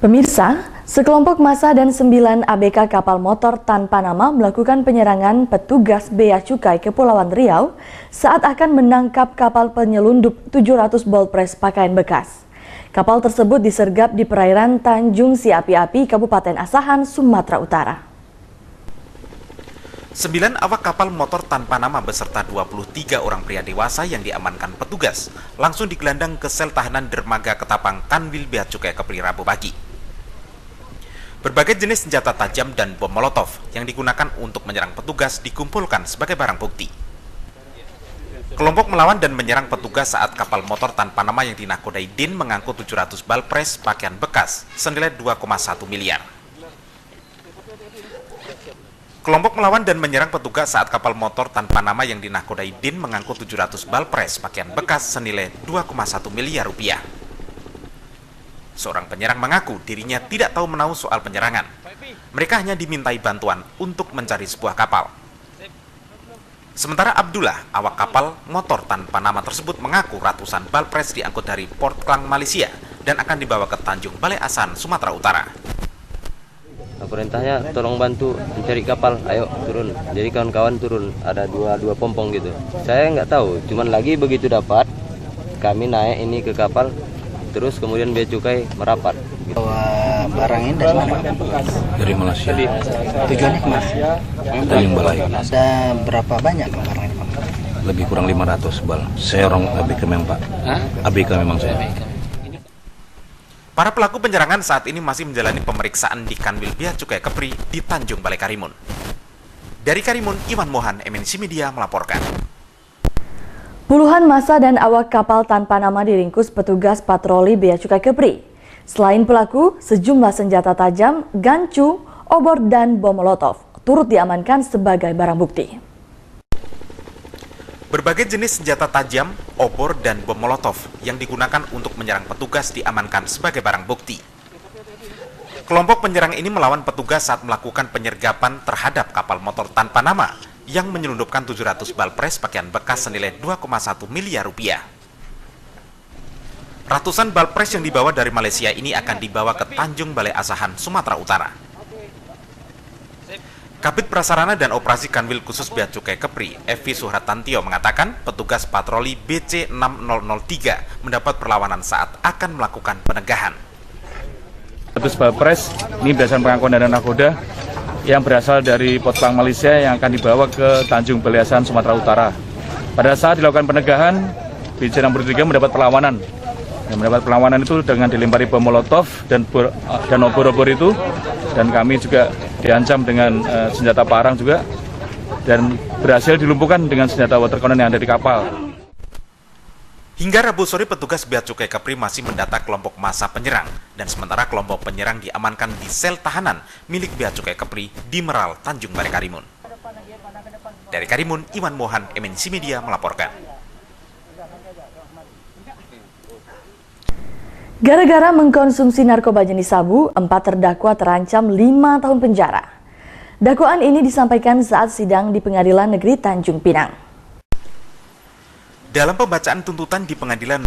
Pemirsa, sekelompok massa dan 9 ABK kapal motor tanpa nama melakukan penyerangan petugas Bea Cukai Kepulauan Riau saat akan menangkap kapal penyelundup 700 bolpres pakaian bekas. Kapal tersebut disergap di perairan Tanjung Siapi-Api, Kabupaten Asahan, Sumatera Utara. 9 awak kapal motor tanpa nama beserta 23 orang pria dewasa yang diamankan petugas langsung digelandang ke sel tahanan dermaga Ketapang Kanwil Bea Cukai Kepri Rabu pagi. Berbagai jenis senjata tajam dan bom molotov yang digunakan untuk menyerang petugas dikumpulkan sebagai barang bukti. Kelompok melawan dan menyerang petugas saat kapal motor tanpa nama yang dinakodai DIN mengangkut 700 balpres pakaian bekas senilai 2,1 miliar. Kelompok melawan dan menyerang petugas saat kapal motor tanpa nama yang dinakodai DIN mengangkut 700 balpres pakaian bekas senilai 2,1 miliar rupiah. Seorang penyerang mengaku dirinya tidak tahu menahu soal penyerangan. Mereka hanya dimintai bantuan untuk mencari sebuah kapal. Sementara Abdullah, awak kapal motor tanpa nama tersebut, mengaku ratusan balpres diangkut dari Port Klang, Malaysia dan akan dibawa ke Tanjung Balai Asan, Sumatera Utara. Perintahnya tolong bantu mencari kapal, ayo turun. Jadi kawan-kawan turun, ada dua pompong gitu. Saya nggak tahu, cuman lagi begitu dapat, kami naik ini ke kapal, terus kemudian Bea Cukai merapat. Bawa barang ini dari mana? Dari Malaysia. Tujuannya kemana? Tanjung Balai. Ada berapa banyak barang ini, Pak? Lebih kurang 500 bal. Saya orang ABK memang, Pak. ABK memang saya. Para pelaku penyerangan saat ini masih menjalani pemeriksaan di Kanwil Bea Cukai Kepri di Tanjung Balai Karimun. Dari Karimun, Iwan Mohan, MNC Media melaporkan. Puluhan massa dan awak kapal tanpa nama diringkus petugas patroli Bea Cukai Kepri. Selain pelaku, sejumlah senjata tajam, gancu, obor, dan bom molotov turut diamankan sebagai barang bukti. Berbagai jenis senjata tajam, obor, dan bom molotov yang digunakan untuk menyerang petugas diamankan sebagai barang bukti. Kelompok penyerang ini melawan petugas saat melakukan penyergapan terhadap kapal motor tanpa nama yang menyelundupkan 700 balpres pakaian bekas senilai 2,1 miliar rupiah. Ratusan balpres yang dibawa dari Malaysia ini akan dibawa ke Tanjung Balai Asahan, Sumatera Utara. Kabid Prasarana dan Operasi Kanwil Khusus Bea Cukai Kepri, Evi Suhratantio, mengatakan petugas patroli BC6003 mendapat perlawanan saat akan melakukan penegahan. 100 balpres ini berdasarkan pengakuan dari nakoda yang berasal dari Port Klang, Malaysia yang akan dibawa ke Tanjung Balai Asahan, Sumatera Utara. Pada saat dilakukan penegahan, BC6003 mendapat perlawanan. Yang mendapat perlawanan itu dengan dilempari bom molotov dan obor-obor itu, dan kami juga diancam dengan senjata parang juga, dan berhasil dilumpuhkan dengan senjata water cannon yang ada di kapal. Hingga Rabu sore, petugas Bea Cukai Kepri masih mendata kelompok massa penyerang, dan sementara kelompok penyerang diamankan di sel tahanan milik Bea Cukai Kepri di Meral, Tanjung Balai Karimun. Dari Karimun, Iwan Mohan, MNC Media melaporkan. Gara-gara mengkonsumsi narkoba jenis sabu, 4 terdakwa terancam 5 tahun penjara. Dakwaan ini disampaikan saat sidang di Pengadilan Negeri Tanjung Pinang. Dalam pembacaan tuntutan di Pengadilan